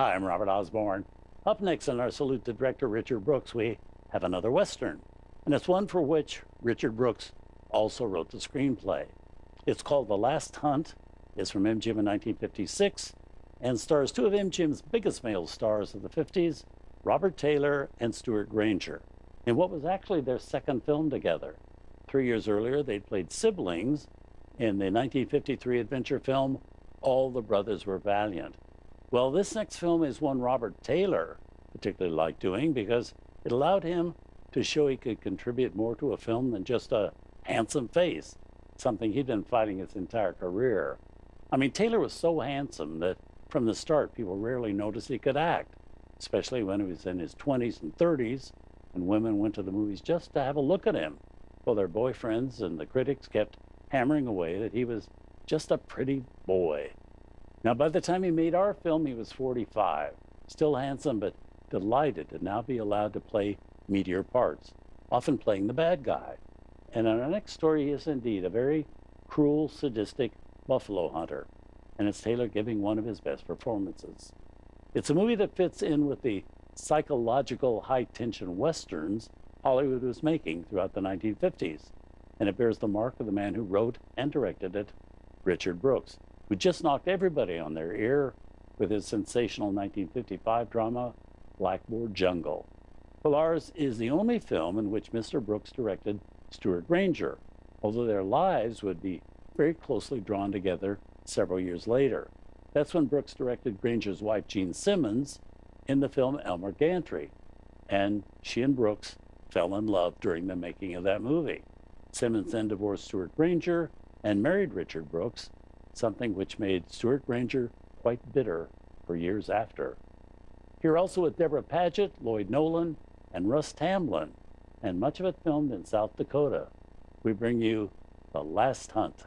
Hi, I'm Robert Osborne. Up next on our salute to director Richard Brooks, we have another Western, and it's one for which Richard Brooks also wrote the screenplay. It's called The Last Hunt, is from MGM in 1956, and stars two of MGM's biggest male stars of the 50s, Robert Taylor and Stuart Granger, in what was actually their second film together. 3 years earlier, they'd played siblings in the 1953 adventure film All the Brothers Were Valiant. Well, this next film is one Robert Taylor particularly liked doing because it allowed him to show he could contribute more to a film than just a handsome face, something he'd been fighting his entire career. I mean, Taylor was so handsome that from the start, people rarely noticed he could act, especially when he was in his 20s and 30s, and women went to the movies just to have a look at him, while their boyfriends and the critics kept hammering away that he was just a pretty boy. Now, by the time he made our film, he was 45, still handsome, but delighted to now be allowed to play meatier parts, often playing the bad guy. And in our next story, he is indeed a very cruel, sadistic buffalo hunter, and it's Taylor giving one of his best performances. It's a movie that fits in with the psychological high-tension westerns Hollywood was making throughout the 1950s, and it bears the mark of the man who wrote and directed it, Richard Brooks, who just knocked everybody on their ear with his sensational 1955 drama, Blackboard Jungle. Well, ours is the only film in which Mr. Brooks directed Stuart Granger, although their lives would be very closely drawn together several years later. That's when Brooks directed Granger's wife, Jean Simmons, in the film Elmer Gantry, and she and Brooks fell in love during the making of that movie. Simmons then divorced Stuart Granger and married Richard Brooks, something which made Stuart Granger quite bitter for years after. Here also with Deborah Paget, Lloyd Nolan, and Russ Tamblyn, and much of it filmed in South Dakota, we bring you The Last Hunt.